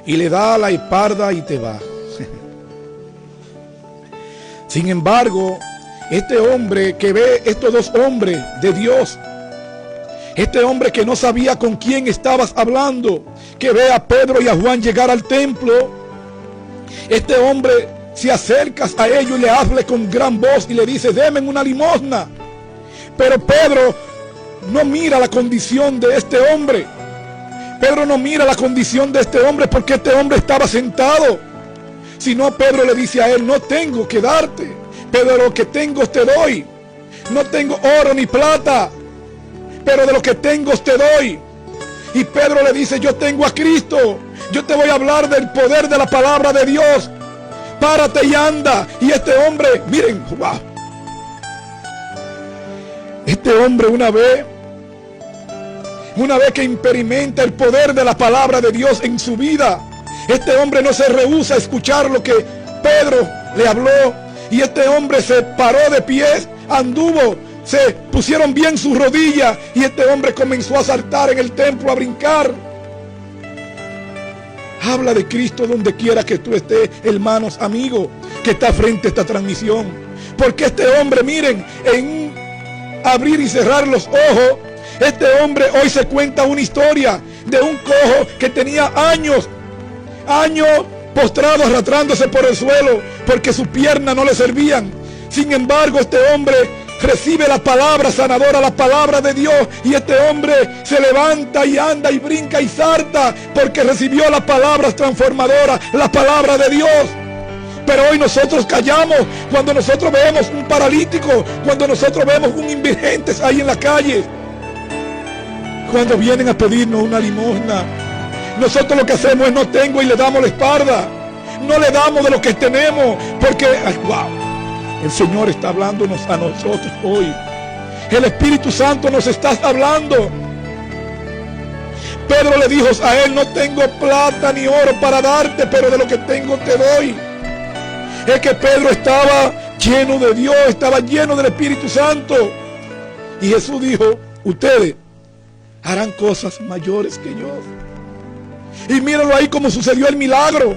Y le da la espalda y te va. Sin embargo, este hombre que ve estos dos hombres de Dios, este hombre que no sabía con quién estabas hablando, que ve a Pedro y a Juan llegar al templo, este hombre se acerca a ellos y le habla con gran voz y le dice, denme una limosna. Pero Pedro no mira la condición de este hombre. Pedro no mira la condición de este hombre porque este hombre estaba sentado. Sino Pedro le dice a él, no tengo que darte, pero de lo que tengo te doy. No tengo oro ni plata, pero de lo que tengo te doy. Y Pedro le dice, yo tengo a Cristo. Yo te voy a hablar del poder de la palabra de Dios. Párate y anda. Y este hombre, miren, wow. Este hombre una vez que experimenta el poder de la palabra de Dios en su vida, este hombre no se rehúsa a escuchar lo que Pedro le habló. Y este hombre se paró de pies, anduvo, se pusieron bien sus rodillas y este hombre comenzó a saltar en el templo, a brincar. Habla de Cristo donde quiera que tú estés, hermanos, amigos, que está frente a esta transmisión. Porque este hombre, miren, en abrir y cerrar los ojos, este hombre hoy se cuenta una historia de un cojo que tenía años postrado, arrastrándose por el suelo, porque sus piernas no le servían. Sin embargo, este hombre recibe la palabra sanadora, la palabra de Dios, y este hombre se levanta y anda y brinca y salta, porque recibió la palabra transformadora, la palabra de Dios. Pero hoy nosotros callamos cuando nosotros vemos un paralítico, cuando nosotros vemos un indigente ahí en la calle, cuando vienen a pedirnos una limosna. Nosotros lo que hacemos es no tengo y le damos la espalda. No le damos de lo que tenemos, porque wow, el Señor está hablándonos a nosotros hoy. El Espíritu Santo nos está hablando. Pedro le dijo a él, no tengo plata ni oro para darte, pero de lo que tengo te doy. Es que Pedro estaba lleno de Dios, estaba lleno del Espíritu Santo. Y Jesús dijo, ustedes harán cosas mayores que yo. Y mírenlo ahí como sucedió el milagro.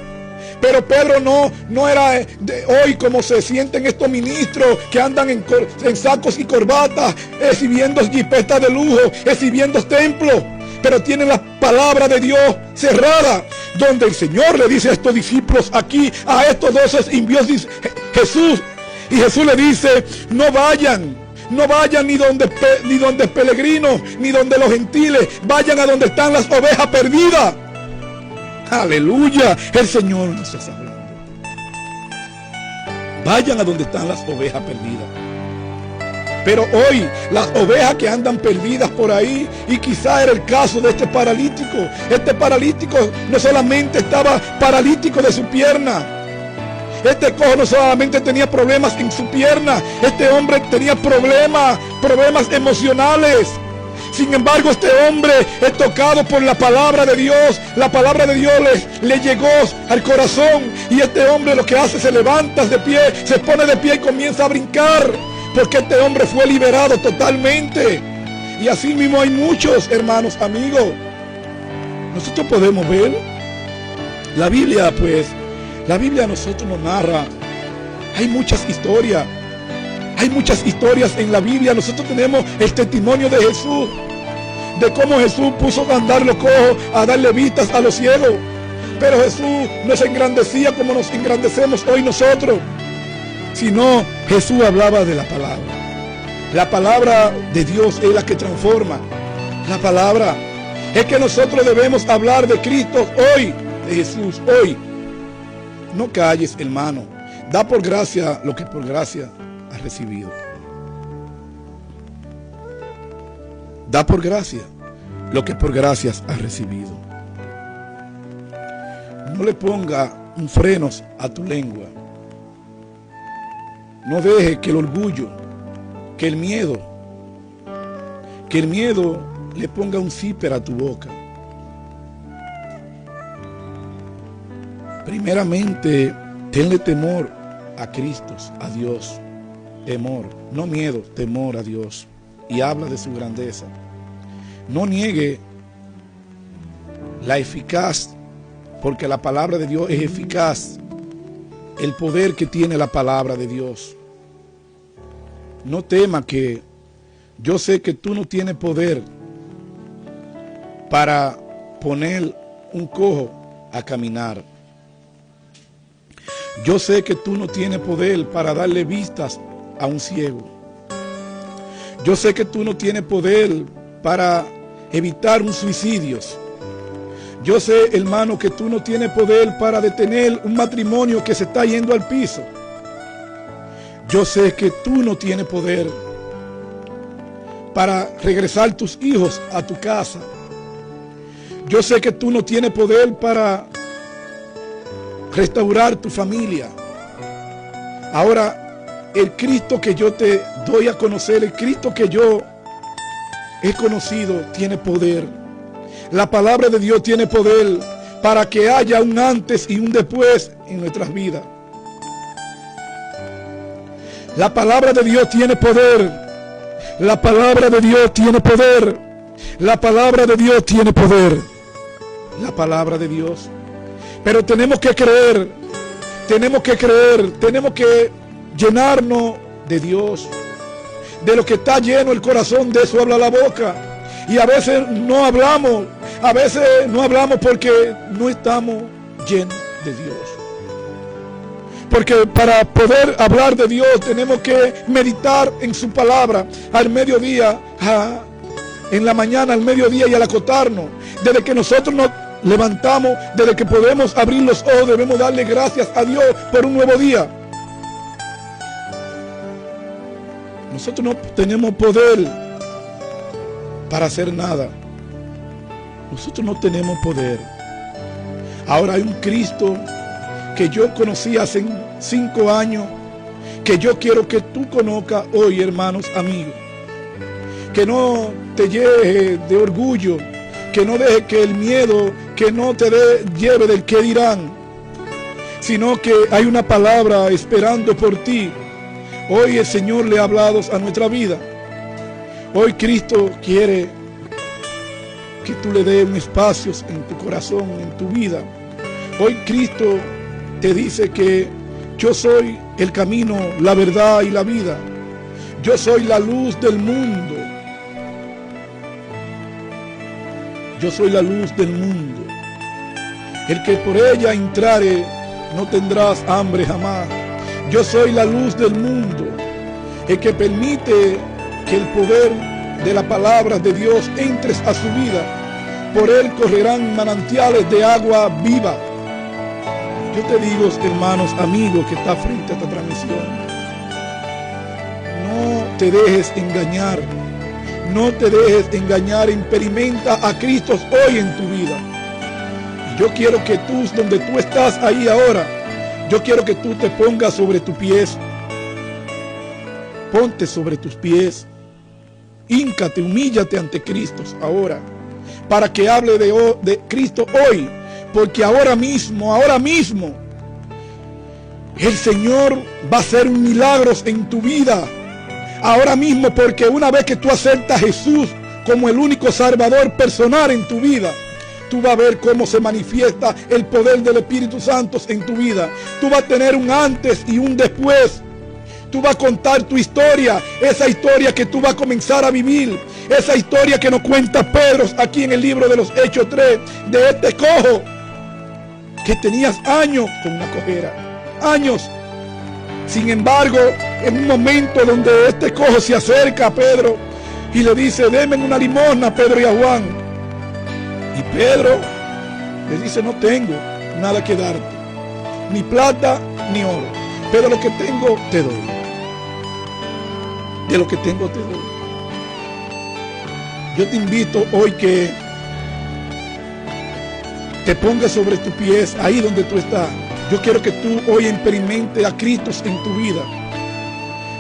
Pero Pedro no era de hoy como se sienten estos ministros que andan en sacos y corbatas, exhibiendo jipetas de lujo, exhibiendo templos. pero tienen la palabra de Dios cerrada, donde el Señor le dice a estos discípulos aquí, a estos 12 envió Jesús, y Jesús le dice, no vayan ni donde peregrinos, ni donde los gentiles, vayan a donde están las ovejas perdidas. Aleluya, el Señor nos está hablando. Vayan a donde están las ovejas perdidas. Pero hoy las ovejas que andan perdidas por ahí, y quizá era el caso de este paralítico no solamente estaba paralítico de su pierna, este cojo no solamente tenía problemas en su pierna, este hombre tenía problemas emocionales. Sin embargo, este hombre es tocado por la palabra de Dios. La palabra de Dios le llegó al corazón, y este hombre lo que hace, se levanta de pie, se pone de pie y comienza a brincar, porque este hombre fue liberado totalmente. Y así mismo hay muchos hermanos, amigos. Nosotros podemos ver la Biblia, pues la Biblia a nosotros nos narra. Hay muchas historias en la Biblia. Nosotros tenemos el testimonio de Jesús, de cómo Jesús puso a andar los cojos, a darle vistas a los ciegos. Pero Jesús no se engrandecía como nos engrandecemos hoy nosotros, sino Jesús hablaba de la palabra. La palabra de Dios es la que transforma. La palabra es que nosotros debemos hablar de Cristo hoy, de Jesús hoy. No calles, hermano. Da por gracia lo que por gracia has recibido. Da por gracia lo que por gracias has recibido. No le ponga un freno a tu lengua. No deje que el orgullo, que el miedo le ponga un zipper a tu boca. Primeramente, tenle temor a Cristo, a Dios. Temor, no miedo, temor a Dios. Y habla de su grandeza. No niegue la eficaz, porque la palabra de Dios es eficaz. El poder que tiene la palabra de Dios. No tema, que yo sé que tú no tienes poder para poner un cojo a caminar. Yo sé que tú no tienes poder para darle vistas a un ciego. Yo sé que tú no tienes poder para evitar un suicidio. Yo sé, hermano, que tú no tienes poder para detener un matrimonio que se está yendo al piso. Yo sé que tú no tienes poder para regresar tus hijos a tu casa. Yo sé que tú no tienes poder para restaurar tu familia. Ahora, el Cristo que yo te doy a conocer, el Cristo que yo he conocido, tiene poder. La palabra de Dios tiene poder para que haya un antes y un después en nuestras vidas. La palabra de Dios tiene poder. La palabra de Dios tiene poder. La palabra de Dios tiene poder. La palabra de Dios. Pero tenemos que creer, tenemos que llenarnos de Dios. De lo que está lleno el corazón, de eso habla la boca. Y a veces no hablamos porque no estamos llenos de Dios. Porque para poder hablar de Dios tenemos que meditar en su palabra al mediodía, en la mañana, al mediodía y al acostarnos. Desde que nosotros nos levantamos, desde que podemos abrir los ojos, debemos darle gracias a Dios por un nuevo día. Nosotros no tenemos poder para hacer nada. Nosotros no tenemos poder. Ahora hay un Cristo que yo conocí hace 5 años, que yo quiero que tú conozcas hoy, hermanos, amigos. Que no te lleve de orgullo, que no deje que el miedo, que no te lleve del qué dirán, sino que hay una palabra esperando por ti. Hoy el Señor le ha hablado a nuestra vida. Hoy Cristo quiere que tú le des un espacio en tu corazón, en tu vida. Hoy Cristo te dice que yo soy el camino, la verdad y la vida. Yo soy la luz del mundo. yo soy la luz del mundo. El que por ella entrare, no tendrás hambre jamás. Yo soy la luz del mundo. El que permite que el poder de la palabra de Dios entres a su vida, por él correrán manantiales de agua viva. Yo te digo, hermanos, amigos, que está frente a esta transmisión, no te dejes engañar. No te dejes engañar. Experimenta a Cristo hoy en tu vida. Y yo quiero que tú, donde tú estás ahí ahora, yo quiero que tú te pongas sobre tus pies. Ponte sobre tus pies. Híncate, humíllate ante Cristo ahora, para que hable de Cristo hoy. Porque ahora mismo, el Señor va a hacer milagros en tu vida. Ahora mismo, porque una vez que tú aceptas a Jesús como el único Salvador personal en tu vida, tú vas a ver cómo se manifiesta el poder del Espíritu Santo en tu vida. Tú vas a tener un antes y un después. Tú vas a contar tu historia, esa historia que tú vas a comenzar a vivir, esa historia que nos cuenta Pedro aquí en el libro de los Hechos 3, de este cojo que tenías años con una cojera, años. Sin embargo, en un momento donde este cojo se acerca a Pedro y le dice, denme una limosna a Pedro y a Juan. Y Pedro le dice, no tengo nada que darte, ni plata ni oro, pero lo que tengo te doy. De lo que tengo te doy. Yo te invito hoy que te pongas sobre tus pies, ahí donde tú estás. Yo quiero que tú hoy experimentes a Cristo en tu vida.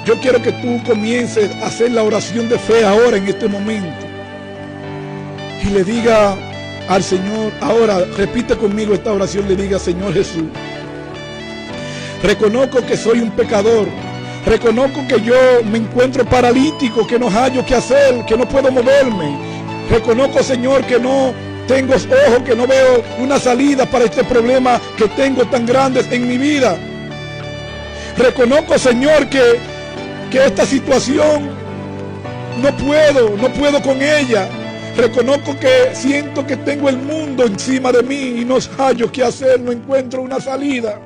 Yo quiero que tú comiences a hacer la oración de fe ahora, en este momento. Y le diga al Señor, ahora repite conmigo esta oración, le diga, Señor Jesús, reconozco que soy un pecador. Reconozco que yo me encuentro paralítico, que no hallo qué hacer, que no puedo moverme. Reconozco, Señor, que no tengo ojos, que no veo una salida para este problema que tengo tan grandes en mi vida. Reconozco, Señor, que esta situación no puedo con ella. Reconozco que siento que tengo el mundo encima de mí y no hallo qué hacer, no encuentro una salida.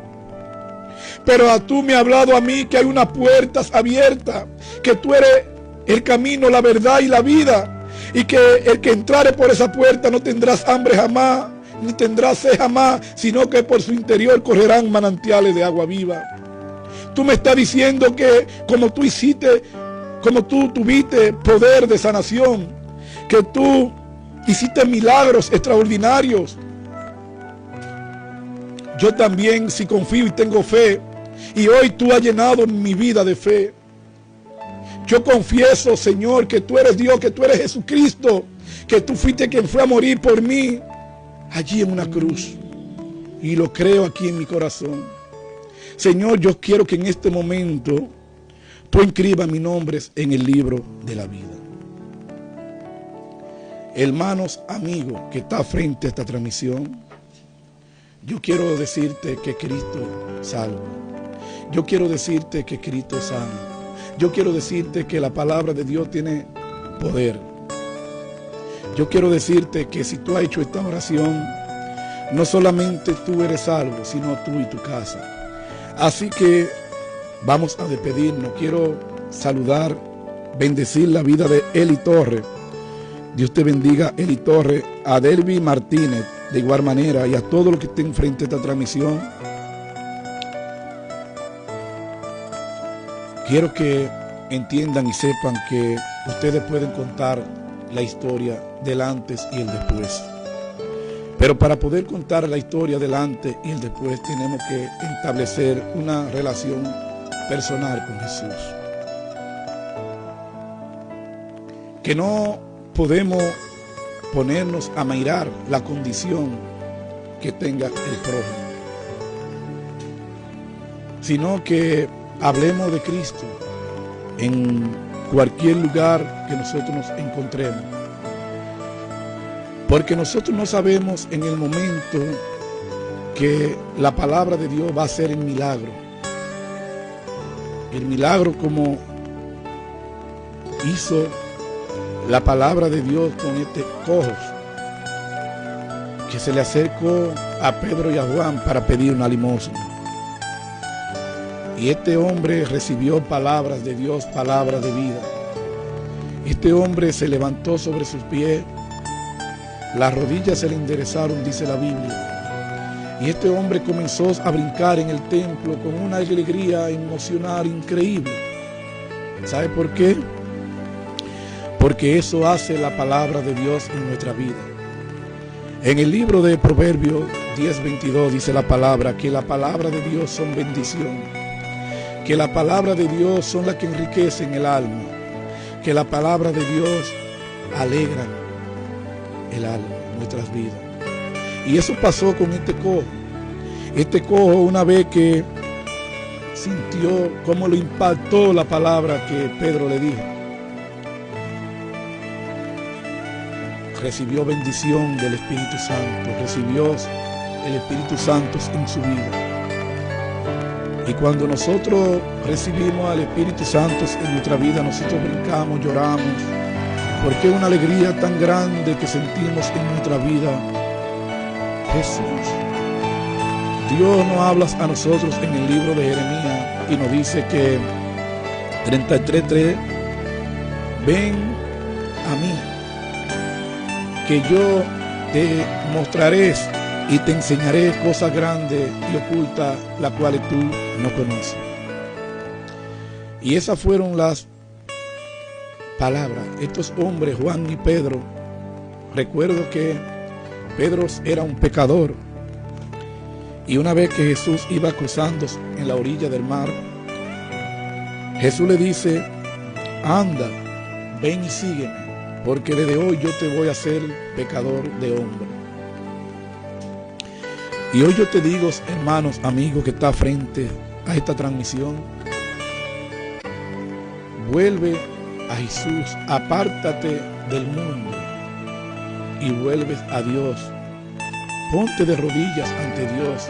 Pero tú me has hablado a mí que hay unas puertas abiertas, que tú eres el camino, la verdad y la vida, y que el que entrare por esa puerta no tendrás hambre jamás, ni tendrás sed jamás, sino que por su interior correrán manantiales de agua viva. Tú me estás diciendo que como tú tuviste poder de sanación, que tú hiciste milagros extraordinarios, yo también, si confío y tengo fe, y hoy tú has llenado mi vida de fe. Yo confieso, Señor, que tú eres Dios, que tú eres Jesucristo, que tú fuiste quien fue a morir por mí allí en una cruz. Y lo creo aquí en mi corazón. Señor, yo quiero que en este momento tú inscribas mi nombre en el libro de la vida. Hermanos, amigos que está frente a esta transmisión, yo quiero decirte que Cristo salva. Yo quiero decirte que Cristo sana. Yo quiero decirte que la palabra de Dios tiene poder. Yo quiero decirte que si tú has hecho esta oración, no solamente tú eres salvo, sino tú y tu casa. Así que vamos a despedirnos. Quiero saludar, bendecir la vida de Eli Torres. Dios te bendiga, Eli Torres, a Delvi Martínez, de igual manera, y a todos los que estén frente a esta transmisión. Quiero que entiendan y sepan que ustedes pueden contar la historia del antes y el después. Pero para poder contar la historia del antes y el después, tenemos que establecer una relación personal con Jesús. Que no podemos ponernos a mirar la condición que tenga el prójimo, sino que hablemos de Cristo en cualquier lugar que nosotros nos encontremos, porque nosotros no sabemos en el momento que la palabra de Dios va a hacer el milagro como hizo la palabra de Dios con este cojo, que se le acercó a Pedro y a Juan para pedir una limosna. Y este hombre recibió palabras de Dios, palabras de vida. Este hombre se levantó sobre sus pies, las rodillas se le enderezaron, dice la Biblia. Y este hombre comenzó a brincar en el templo con una alegría emocional increíble. ¿Sabe por qué? Porque eso hace la palabra de Dios en nuestra vida. En el libro de Proverbios 10:22 dice la palabra, que la palabra de Dios son bendición, que la palabra de Dios son las que enriquecen el alma, que la palabra de Dios alegra el alma, nuestras vidas. Y eso pasó con este cojo. Este cojo, una vez que sintió cómo lo impactó la palabra que Pedro le dijo, recibió bendición del Espíritu Santo, recibió el Espíritu Santo en su vida. Y cuando nosotros recibimos al Espíritu Santo en nuestra vida, nosotros brincamos, lloramos, porque es una alegría tan grande que sentimos en nuestra vida. Jesús, Dios nos habla a nosotros en el libro de Jeremías y nos dice que 33:3, ven a mí, que yo te mostraré y te enseñaré cosas grandes y ocultas, las cuales tú no conoces. Y esas fueron las palabras. Estos hombres, Juan y Pedro, recuerdo que Pedro era un pecador. Y una vez que Jesús iba cruzando en la orilla del mar, Jesús le dice, anda, ven y sígueme, porque desde hoy yo te voy a hacer pecador de hombre. Y hoy yo te digo, hermanos, amigos que está frente a esta transmisión, vuelve a Jesús, apártate del mundo y vuelves a Dios. Ponte de rodillas ante Dios.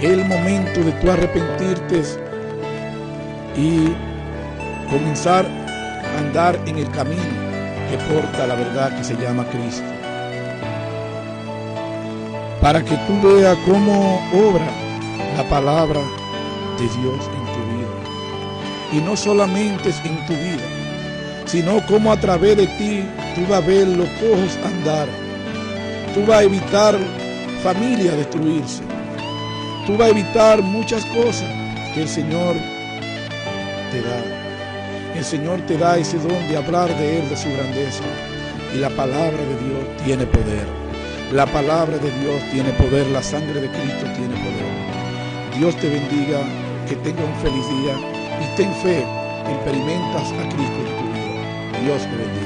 Es el momento de tú arrepentirte y comenzar a andar en el camino que porta la verdad, que se llama Cristo. Para que tú veas cómo obra la palabra de Dios en tu vida. Y no solamente es en tu vida, sino cómo a través de ti tú vas a ver los cojos andar. Tú vas a evitar familia destruirse. Tú vas a evitar muchas cosas que el Señor te da. El Señor te da ese don de hablar de Él, de su grandeza. Y la palabra de Dios tiene poder. La palabra de Dios tiene poder. La sangre de Cristo tiene poder. Dios te bendiga, que tenga un feliz día y ten fe. Experimentas a Cristo en tu vida. Dios te bendiga.